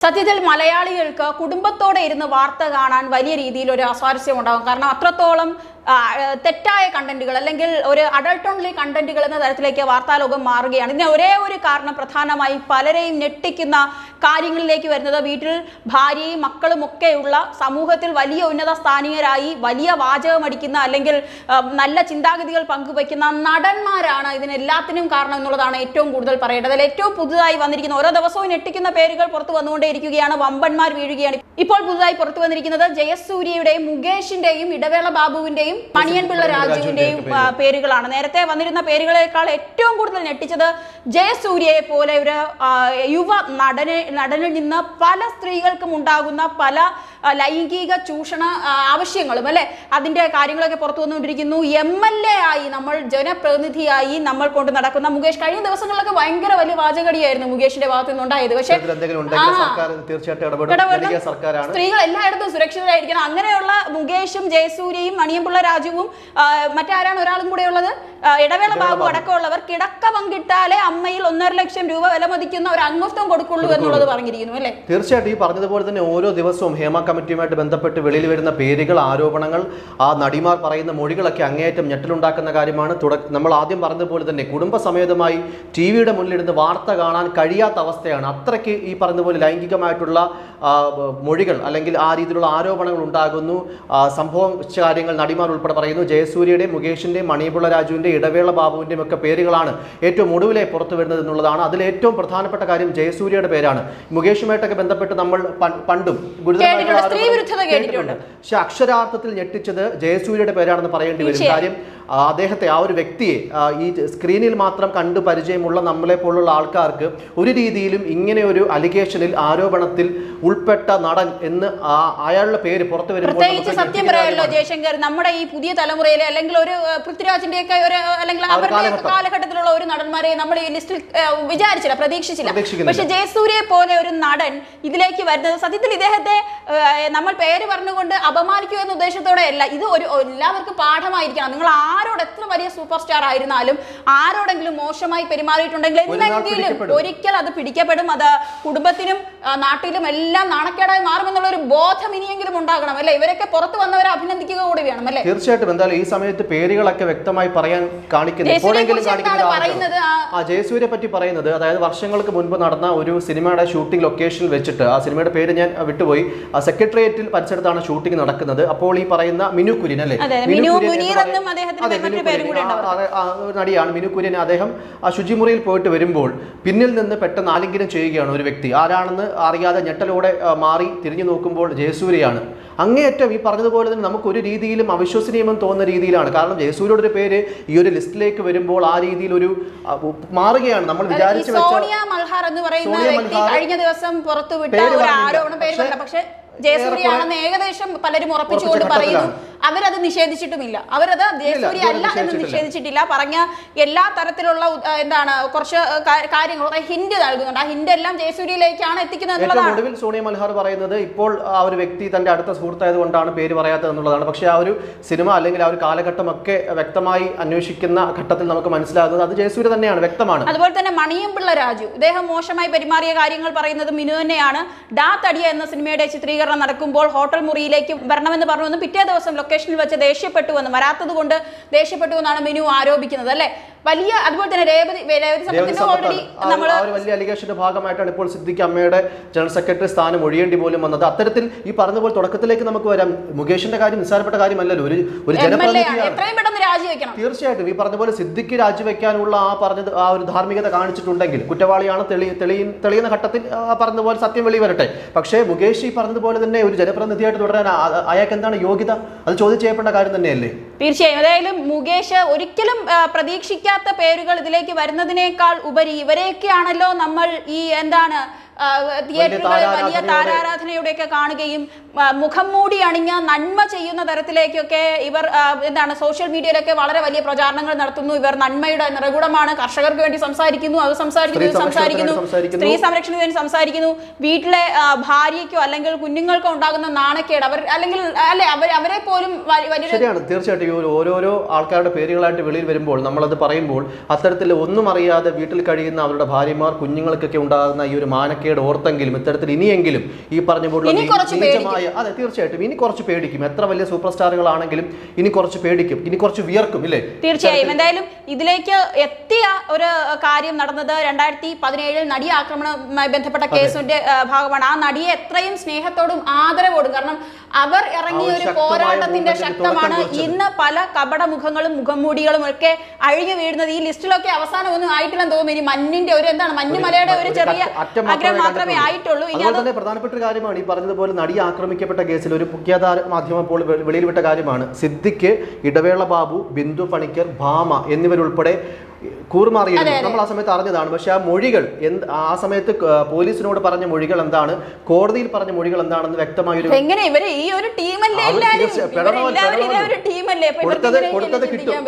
സത്യത്തിൽ മലയാളികൾക്ക് കുടുംബത്തോടെ ഇരുന്ന് വാർത്ത കാണാൻ വലിയ രീതിയിൽ ഒരു അസ്വാരസ്യം ഉണ്ടാകും. കാരണം അത്രത്തോളം തെറ്റായ കണ്ടന്റുകൾ അല്ലെങ്കിൽ ഒരു അഡൾട്ട് ഓൺലി കണ്ടന്റുകൾ എന്ന തരത്തിലേക്ക് വാർത്താലോകം മാറുകയാണ്. ഇതിന് ഒരേ ഒരു കാരണം പ്രധാനമായി പലരെയും ഞെട്ടിക്കുന്ന കാര്യങ്ങളിലേക്ക് വരുന്നത് വീട്ടിൽ ഭാര്യയും മക്കളും ഒക്കെയുള്ള സമൂഹത്തിൽ വലിയ ഉന്നത സ്ഥാനീയരായി വലിയ വാചകമടിക്കുന്ന അല്ലെങ്കിൽ നല്ല ചിന്താഗതികൾ പങ്കുവയ്ക്കുന്ന നടന്മാരാണ് ഇതിനെല്ലാത്തിനും കാരണം എന്നുള്ളതാണ് ഏറ്റവും കൂടുതൽ പറയേണ്ടത്. അതിൽ ഏറ്റവും പുതുതായി വന്നിരിക്കുന്ന ഓരോ ദിവസവും ഞെട്ടിക്കുന്ന പേരുകൾ പുറത്തു വന്നുകൊണ്ടേയിരിക്കുകയാണ്. വമ്പന്മാർ വീഴുകയാണ്. ഇപ്പോൾ പുതുതായി പുറത്തു വന്നിരിക്കുന്നത് ജയസൂര്യയുടെയും മുകേഷിന്റെയും ഇടവേള ബാബുവിന്റെയും മണിയൻപിള്ള രാജുവിന്റെയും പേരുകളാണ്. നേരത്തെ വന്നിരുന്ന പേരുകളെക്കാൾ ഏറ്റവും കൂടുതൽ ഞെട്ടിച്ചത് ജയസൂര്യയെ പോലെ ഒരു യുവ നടനിൽ നിന്ന് പല സ്ത്രീകൾക്കും ഉണ്ടാകുന്ന പല ലൈംഗിക ചൂഷണ ആവശ്യങ്ങളും അല്ലെ അതിന്റെ കാര്യങ്ങളൊക്കെ പുറത്തു വന്നുകൊണ്ടിരിക്കുന്നു. MLA ആയി നമ്മൾ ജനപ്രതിനിധിയായി നമ്മൾ കൊണ്ട് നടക്കുന്ന മുകേഷ് കഴിഞ്ഞ ദിവസങ്ങളിലൊക്കെ ഭയങ്കര വലിയ വാചകടിയായിരുന്നു മുകേഷിന്റെ ഭാഗത്തു നിന്നുണ്ടായത്. പക്ഷേ സ്ത്രീകൾ എല്ലായിടത്തും സുരക്ഷിതരായിരിക്കണം. അങ്ങനെയുള്ള മുകേഷും ജയസൂര്യയും മണിയൻപിള്ള രാജുവും മറ്റാരാണ് ഒരാളും കൂടെ ഉള്ളത് ഇടവേള ബാബു അടക്കമുള്ളവർ കിടക്ക പങ്കിട്ടാലേ അമ്മയിൽ 1.5 ലക്ഷം രൂപ വില മതിക്കുന്ന ഒരു അംഗത്വം കൊടുക്കുള്ളൂ എന്നുള്ളത് പറഞ്ഞിരിക്കുന്നു അല്ലെ. തീർച്ചയായിട്ടും ഈ പറഞ്ഞതുപോലെ തന്നെ ഓരോ ദിവസവും ഹേമ കമ്മിറ്റിയുമായിട്ട് ബന്ധപ്പെട്ട് വെളിയിൽ വരുന്ന പേരുകൾ, ആരോപണങ്ങൾ, ആ നടിമാർ പറയുന്ന മൊഴികളൊക്കെ അങ്ങേയറ്റം ഞെട്ടലുണ്ടാക്കുന്ന കാര്യമാണ്. നമ്മൾ ആദ്യം പറഞ്ഞതുപോലെ തന്നെ കുടുംബസമേതമായി ടിവിയുടെ മുന്നിലിരുന്ന് വാർത്ത കാണാൻ കഴിയാത്ത അവസ്ഥയാണ്. അത്രയ്ക്ക് ഈ പറഞ്ഞതുപോലെ ലൈംഗികമായിട്ടുള്ള മൊഴികൾ അല്ലെങ്കിൽ ആ രീതിയിലുള്ള ആരോപണങ്ങൾ ഉണ്ടാകുന്നു. സംഭവം കാര്യങ്ങൾ നടിമാർ ഉൾപ്പെടെ പറയുന്നു. ജയസൂര്യയുടെയും മുകേഷിന്റെയും മണിയൻപിള്ള രാജുവിന്റെ ഇടവേള ബാബുവിന്റെയും ഒക്കെ പേരുകളാണ് ഏറ്റവും ഒടുവിലെ പുറത്തു വരുന്നത് എന്നുള്ളതാണ്. അതിൽ ഏറ്റവും പ്രധാനപ്പെട്ട കാര്യം ജയസൂര്യയുടെ പേരാണ്. മുകേഷുമായിട്ടൊക്കെ ബന്ധപ്പെട്ട് നമ്മൾ പണ്ടും ഗുരുതരമായിട്ടുള്ള പക്ഷെ അക്ഷരാർത്ഥത്തിൽ ഞെട്ടിച്ചത് ജയസൂര്യയുടെ പേരാണെന്ന് പറയേണ്ടി വരും. കാര്യം അദ്ദേഹത്തെ ആ ഒരു വ്യക്തിയെ ഈ സ്ക്രീനിൽ മാത്രം കണ്ടു പരിചയമുള്ള നമ്മളെ പോലുള്ള ആൾക്കാർക്ക് ഒരു രീതിയിലും ഇങ്ങനെ ഒരു അലിഗേഷനിൽ ആരോപണത്തിൽ ഉൾപ്പെട്ട നടൻ എന്ന് അയാളുടെ പേര് പുറത്തു വരുമ്പോൾ സത്യം പറയാമല്ലോ ജയശങ്കർ, നമ്മുടെ ഈ പുതിയ തലമുറയിലെ അല്ലെങ്കിൽ ഒരു പൃഥ്വിരാജിന്റെ ഒക്കെ ഒരു അല്ലെങ്കിൽ അവരുടെ കാലഘട്ടത്തിലുള്ള ഒരു നടന്മാരെ നമ്മൾ ഈ ലിസ്റ്റിൽ വിചാരിച്ചില്ല, പ്രതീക്ഷിച്ചില്ല. പക്ഷെ ജയസൂര്യയെ പോലെ ഒരു നടൻ ഇതിലേക്ക് വരുന്നത് സത്യത്തിൽ ഇദ്ദേഹത്തെ നമ്മൾ പേര് പറഞ്ഞുകൊണ്ട് അപമാനിക്കുക എന്ന ഉദ്ദേശത്തോടെ അല്ല. ഇത് ഒരു എല്ലാവർക്കും പാഠമായിരിക്കണം. നിങ്ങൾ ആരോട് എത്ര വലിയ സൂപ്പർ സ്റ്റാർ ആയിരുന്നാലും ആരോടെങ്കിലും മോശമായി പെരുമാറിയിട്ടുണ്ടെങ്കിൽ എന്തെങ്കിലും ഒരിക്കൽ അത് പിടിക്കപ്പെടും. അത് കുടുംബത്തിനും നാട്ടിലും എല്ലാം നാണക്കേടായി മാറുമെന്നുള്ള ഒരു ബോധം ഇനിയെങ്കിലും ഉണ്ടാകണം അല്ലെ. ഇവരൊക്കെ പുറത്തു വന്നവരെ അഭിനന്ദിക്കുക കൂടി വേണം അല്ലെ. തീർച്ചയായിട്ടും. എന്തായാലും ഈ സമയത്ത് പേരുകളൊക്കെ വ്യക്തമായി പറയാൻ കാണിക്കുന്നത് ജയസൂര്യയെ പറ്റി പറയുന്നത്, അതായത് വർഷങ്ങൾക്ക് മുൻപ് നടന്ന ഒരു സിനിമയുടെ ഷൂട്ടിംഗ് ലൊക്കേഷനിൽ വെച്ചിട്ട്, ആ സിനിമയുടെ പേര് ഞാൻ വിട്ടുപോയി, സെക്രട്ടേറിയറ്റിൽ പരിസരത്താണ് ഷൂട്ടിംഗ് നടക്കുന്നത്. അപ്പോൾ ഈ പറയുന്ന മിനു കുര്യൻ അല്ലെ, നടിയാണ് മിനു കുര്യൻ. അദ്ദേഹം ആ ശുചിമുറിയിൽ പോയിട്ട് വരുമ്പോൾ പിന്നിൽ നിന്ന് പെട്ടെന്ന് ആലിംഗനം ചെയ്യുകയാണ് ഒരു വ്യക്തി. ആരാണെന്ന് അറിയാതെ ഞെട്ടലോടെ മാറി തിരിഞ്ഞു നോക്കുമ്പോൾ ജയസൂര്യയാണ്. അങ്ങേയറ്റം ഈ പറഞ്ഞതുപോലെ തന്നെ നമുക്ക് ഒരു രീതിയിലും അവിശ്വസനീയമെന്ന് തോന്നുന്ന രീതിയിലാണ്. കാരണം ജയസൂര്യയുടെ ഒരു പേര് ഈ ഒരു ലിസ്റ്റിലേക്ക് വരുമ്പോൾ ആ രീതിയിൽ ഒരു മാറുകയാണ്. നമ്മൾ വിചാരിച്ചു സോണിയ മൽഹാർ എന്ന് പറയുന്ന വ്യക്തി കഴിഞ്ഞ ദിവസം പുറത്തുവിട്ട ഒരു ആരോപണം പേര്, പക്ഷേ ജയസൂര്യയാണെന്ന് ഏകദേശം പലരും ഉറപ്പിച്ചുകൊണ്ട് പറയുന്നു. അവരത് നിഷേധിച്ചിട്ടുമില്ല. അവരത് ജയസൂര്യ അല്ല എന്ന് നിഷേധിച്ചിട്ടില്ല. പറഞ്ഞ എല്ലാ തരത്തിലുള്ള എന്താണ് കുറച്ച് കാര്യങ്ങൾ ഹിന്റ് നൽകുന്നുണ്ട്. ആ ഹിന്റ് എല്ലാം ജയസൂര്യയിലേക്കാണ് എത്തിക്കുന്നത് എന്നുള്ളതാണ്. ഒടുവിൽ സോണിയ മൽഹാർ പറയുന്നത് ഇപ്പോൾ ആ ഒരു വ്യക്തി തന്റെ അടുത്ത സുഹൃത്തായത് കൊണ്ടാണ് പേര് പറയാത്തത് എന്നുള്ളതാണ്. പക്ഷേ ആ ഒരു സിനിമ അല്ലെങ്കിൽ ആ ഒരു കാലഘട്ടമൊക്കെ വ്യക്തമായി അന്വേഷിക്കുന്ന ഘട്ടത്തിൽ നമുക്ക് മനസ്സിലാകുന്നത് അത് ജയസൂര്യ തന്നെയാണ്, വ്യക്തമാണ്. അതുപോലെ തന്നെ മണിയൻപിള്ള രാജു, ഇദ്ദേഹം മോശമായി പെരുമാറിയ കാര്യങ്ങൾ പറയുന്നത് മിനു തന്നെയാണ്. ഡാ തടിയ എന്ന സിനിമയുടെ ചിത്രീകരണം നടക്കുമ്പോൾ ഹോട്ടൽ മുറിയിലേക്ക് വരണമെന്ന് പറഞ്ഞു. പിറ്റേ ദിവസം ലൊക്കേഷനിൽ വെച്ച് ദേഷ്യപ്പെട്ടുവെന്ന്, വരാത്തത് കൊണ്ട് ദേഷ്യപ്പെട്ടുവെന്നാണ് മിനു ആരോപിക്കുന്നത് അല്ലെ. വലിയ അതുപോലെ തന്നെ രേവതി ഓൾറെഡി നമ്മൾ വലിയ അലിഗേഷന്റെ ഭാഗമായിട്ടാണ് ഇപ്പോൾ സിദ്ദിഖ് അമ്മയുടെ ജനറൽ സെക്രട്ടറി സ്ഥാനം ഒഴിയേണ്ടി പോലും വന്നത്. അത്തരത്തിൽ ഈ പറഞ്ഞതുപോലെ തുടക്കത്തിലേക്ക് നമുക്ക് വരാം. മുകേഷിന്റെ കാര്യം നിസ്സാരപ്പെട്ട കാര്യമല്ലല്ലോ. ഒരു ജനപ്രതിനിധിയാണ്. തീർച്ചയായിട്ടും ഈ പറഞ്ഞതുപോലെ സിദ്ദിഖ് രാജിവെക്കാനുള്ള ആ ഒരു ധാർമ്മികത കാണിച്ചിട്ടുണ്ടെങ്കിൽ കുറ്റവാളിയാണ് തെളിയുന്ന ഘട്ടത്തിൽ പറഞ്ഞതുപോലെ സത്യം വെളി വരട്ടെ. പക്ഷേ മുകേഷ് ഈ പറഞ്ഞതുപോലെ തന്നെ ഒരു ജനപ്രതിനിധിയായിട്ട് തുടരാൻ അയാൾക്ക് എന്താണ് യോഗ്യത? അത് ചോദ്യം ചെയ്യപ്പെട്ട കാര്യം തന്നെയല്ലേ. തീർച്ചയായും. ഏതായാലും മുകേഷ് ഒരിക്കലും പ്രതീക്ഷിക്കാത്ത പേരുകൾ ഇതിലേക്ക് വരുന്നതിനേക്കാൾ ഉപരി ഇവരെയൊക്കെയാണല്ലോ നമ്മൾ ഈ എന്താണ് തിയേറ്ററുകളിൽ വലിയ താരാരാധനയോടെയൊക്കെ കാണുകയും മുഖം മൂടി അണിഞ്ഞ നന്മ ചെയ്യുന്ന തരത്തിലേക്കൊക്കെ ഇവർ എന്താണ് സോഷ്യൽ മീഡിയയിലൊക്കെ വളരെ വലിയ പ്രചാരണങ്ങൾ നടത്തുന്നു. ഇവർ നന്മയുടെ നിറകുടമാണ്, കർഷകർക്ക് വേണ്ടി സംസാരിക്കുന്നു, സ്ത്രീ സംരക്ഷണത്തിന് വേണ്ടി സംസാരിക്കുന്നു. വീട്ടിലെ ഭാര്യയ്ക്കോ അല്ലെങ്കിൽ കുഞ്ഞുങ്ങൾക്കോ ഉണ്ടാകുന്ന നാണക്കേട് അവരെ പോലും ശരിയാണ്. തീർച്ചയായിട്ടും ഓരോരോ ആൾക്കാരുടെ പേരുകളായിട്ട് വെളിയിൽ വരുമ്പോൾ നമ്മളത് പറയുമ്പോൾ അത്തരത്തിൽ ഒന്നും അറിയാതെ വീട്ടിൽ കഴിയുന്ന അവരുടെ ഭാര്യമാർ കുഞ്ഞുങ്ങൾക്കൊക്കെ ഉണ്ടാകുന്ന ഈ ഒരു മാനക്കേട് നാണക്കേട് ഓർത്തെങ്കിലും ഇത്തരത്തിൽ ഇനിയെങ്കിലും ഈ പറഞ്ഞ പോലുള്ള നീചമായ, അതെ തീർച്ചയായിട്ടും ഇനി കുറച്ച് പേടിക്കും. എത്ര വലിയ സൂപ്പർ സ്റ്റാറുകളാണെങ്കിലും ഇനി കുറച്ച് പേടിക്കും, ഇനി കുറച്ച് വിയർക്കും, ഇല്ലേ? തീർച്ചയായും. എന്തായാലും ഇതിലേക്ക് എത്തിയ ഒരു കാര്യം നടന്നത് 2017 നടി ആക്രമണവുമായി ബന്ധപ്പെട്ട കേസിന്റെ ഭാഗമാണ്. ആ നടിയെ എത്രയും സ്നേഹത്തോടും ആദരവോടും, കാരണം അവർ ഇറങ്ങിയ ഒരു പോരാട്ടത്തിന്റെ ശക്തമാണ് ഇന്ന് പല കപട മുഖങ്ങളും മുഖംമൂടികളും ഒക്കെ അഴിഞ്ഞു വീഴുന്നത്. ഈ ലിസ്റ്റിലൊക്കെ അവസാനം ഒന്നും ആയിട്ടില്ലെന്ന് തോന്നുന്നു. ഇനി മഞ്ഞിന്റെ ഒരു എന്താണ് മഞ്ഞുമലയുടെ ഒരു ചെറിയ ആഗ്രഹം മാത്രമേ ആയിട്ടുള്ളൂ. ഇനി അത് പ്രധാനപ്പെട്ട ഒരു കാര്യമാണ് ഈ പറഞ്ഞതുപോലെ നടി ആക്രമിക്കപ്പെട്ട കേസിൽ ഒരു മുഖ്യധാര മാധ്യമം ഇപ്പോൾ വെളിയിൽ വിട്ട കാര്യമാണ്. സിദ്ദിഖ്, ഇടവേള ബാബു, ബിന്ദു പണിക്കർ, ഭാമ എന്നിവരുൾപ്പെടെ കൂറുമാറിയിരുന്നു. നമ്മൾ ആ സമയത്ത് അറിഞ്ഞതാണ്. പക്ഷെ ആ മൊഴികൾ ആ സമയത്ത് പോലീസിനോട് പറഞ്ഞ മൊഴികൾ എന്താണ്, കോടതിയിൽ പറഞ്ഞ മൊഴികൾ എന്താണെന്ന് വ്യക്തമായൊരു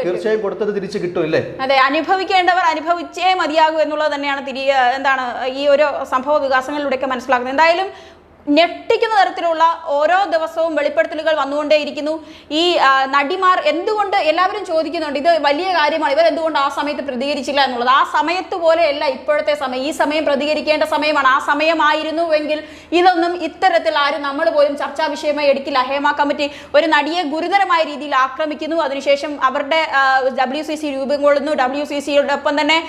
തീർച്ചയായും കൊടുത്തത് തിരിച്ചു കിട്ടും, ഇല്ലേ? അതെ, അനുഭവിക്കേണ്ടവർ അനുഭവിച്ചേ മതിയാകൂ എന്നുള്ളത് തന്നെയാണ് എന്താണ് ഈ ഒരു സംഭവ വികാസങ്ങളിലൂടെയൊക്കെ മനസ്സിലാക്കുന്നത്. എന്തായാലും ഞെട്ടിക്കുന്ന തരത്തിലുള്ള ഓരോ ദിവസവും വെളിപ്പെടുത്തലുകൾ വന്നുകൊണ്ടേയിരിക്കുന്നു. ഈ നടിമാർ എന്തുകൊണ്ട്, എല്ലാവരും ചോദിക്കുന്നുണ്ട്, ഇത് വലിയ കാര്യമാണ്, ഇവർ എന്തുകൊണ്ട് ആ സമയത്ത് പ്രതികരിച്ചില്ല എന്നുള്ളത്. ആ സമയത്ത് പോലെയല്ല ഇപ്പോഴത്തെ സമയം. ഈ സമയം പ്രതികരിക്കേണ്ട സമയമാണ്. ആ സമയമായിരുന്നുവെങ്കിൽ ഇതൊന്നും ഇത്തരത്തിൽ ആരും നമ്മൾ പോലും ചർച്ചാ വിഷയമായി എടുക്കില്ല. ഹേമ കമ്മിറ്റി ഒരു നടിയെ ഗുരുതരമായ രീതിയിൽ ആക്രമിക്കുന്നു. അതിനുശേഷം അവരുടെ WCC രൂപം കൊള്ളുന്നു. WCCയുടെ ഒപ്പം തന്നെ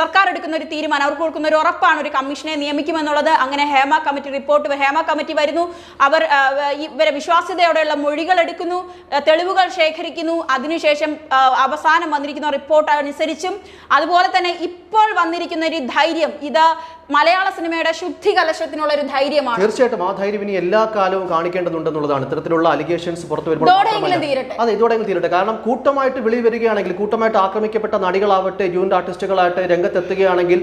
സർക്കാർ എടുക്കുന്ന ഒരു തീരുമാനം, അവർക്ക് കൊടുക്കുന്ന ഒരു ഉറപ്പാണ്, ഒരു കമ്മീഷനെ നിയമിക്കുമെന്നുള്ളത്. അങ്ങനെ Hema committee report, Hema committee വരുന്നു. അവർ ഇവരെ വിശ്വാസ്യതയോടെയുള്ള മൊഴികൾ എടുക്കുന്നു, തെളിവുകൾ ശേഖരിക്കുന്നു. അതിനുശേഷം അവസാനം വന്നിരിക്കുന്ന റിപ്പോർട്ട് അനുസരിച്ചും അതുപോലെ തന്നെ ഇപ്പോൾ വന്നിരിക്കുന്ന ഒരു ധൈര്യം, ഇത് മലയാള സിനിമയുടെ ശുദ്ധി കലശത്തിനുള്ള ഒരു ധൈര്യമാണ്. തീർച്ചയായിട്ടും ആ ധൈര്യം ഇനി എല്ലാ കാലവും കാണിക്കേണ്ടതുണ്ടെന്നുള്ളതാണ്. ഇത്തരത്തിലുള്ള അലിഗേഷൻസ് പുറത്തു വരുമ്പോൾ അതെ ഇതോടെങ്കിലും തീരട്ടെ. കാരണം കൂട്ടമായിട്ട് വെളി വരികയാണെങ്കിൽ, കൂട്ടമായിട്ട് ആക്രമിക്കപ്പെട്ട നടികളാവട്ടെ, ജൂനിയർ ആർട്ടിസ്റ്റുകളാവട്ടെ രംഗത്തെത്തുകയാണെങ്കിൽ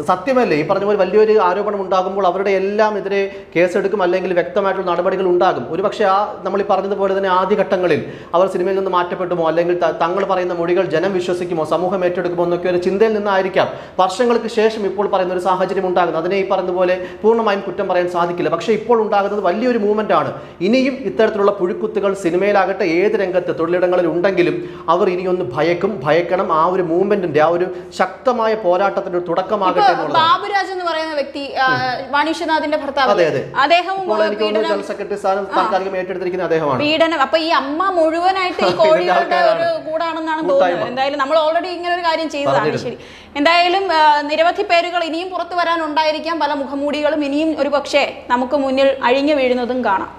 സത്യമല്ലേ ഈ പറഞ്ഞ പോലെ വലിയൊരു ആരോപണം ഉണ്ടാകുമ്പോൾ അവരുടെ എല്ലാം എതിരെ കേസെടുക്കും, അല്ലെങ്കിൽ വ്യക്തമായിട്ടുള്ള നടപടികൾ ഉണ്ടാകും. ഒരുപക്ഷെ നമ്മൾ ഈ പറഞ്ഞതുപോലെ തന്നെ ആദ്യഘട്ടങ്ങളിൽ അവർ സിനിമയിൽ നിന്ന് മാറ്റപ്പെട്ടുമോ, അല്ലെങ്കിൽ തങ്ങൾ പറയുന്ന മൊഴികൾ ജനം വിശ്വസിക്കുമോ, സമൂഹം ഏറ്റെടുക്കുമോ എന്നൊക്കെ ഒരു ചിന്തയിൽ നിന്നായിരിക്കാം വർഷങ്ങൾക്ക് ശേഷം ഇപ്പോൾ പറയുന്ന ഒരു സാഹചര്യം ഉണ്ടാകുന്നത്. അതിനെ ഈ പറഞ്ഞതുപോലെ പൂർണ്ണമായും കുറ്റം പറയാൻ സാധിക്കില്ല. പക്ഷേ ഇപ്പോൾ ഉണ്ടാകുന്നത് വലിയൊരു മൂവ്മെന്റ് ആണ്. ഇനിയും ഇത്തരത്തിലുള്ള പുഴുക്കുത്തുകൾ സിനിമയിലാകട്ടെ ഏത് രംഗത്ത് തൊഴിലിടങ്ങളിൽ ഉണ്ടെങ്കിലും അവർ ഇനിയൊന്ന് ഭയക്കണം. ആ ഒരു മൂവ്മെന്റിന്റെ, ആ ഒരു ശക്തമായ പോരാട്ടത്തിന്റെ ഒരു തുടക്കമാകട്ടെ എന്നുള്ളത്. ബാബുരാജ് എന്ന് പറയുന്ന വ്യക്തി, വാണിശ്വനാഥിന്റെ ഭർത്താവ്, അദ്ദേഹം ജനറൽ സെക്രട്ടറി സ്ഥാനം താൽക്കാലികം ഏറ്റെടുത്തിരിക്കുന്ന അദ്ദേഹമാണ്. പീഡനം. അപ്പൊ ഈ അമ്മ മുഴുവനായിട്ട് ഈ കോഴികളുടെ ഒരു കൂടാണെന്നാണ് തോന്നുന്നത്. എന്തായാലും നമ്മൾ ഓൾറെഡി ഇങ്ങനെ ഒരു കാര്യം ചെയ്തതാണ്. ശരി, എന്തായാലും നിരവധി പേരുകൾ ഇനിയും പുറത്തു വരാനുണ്ടായിരിക്കാം. പല മുഖംമൂടികളും ഇനിയും ഒരു പക്ഷേ നമുക്ക് മുന്നിൽ അഴിഞ്ഞു വീഴുന്നതും കാണാം.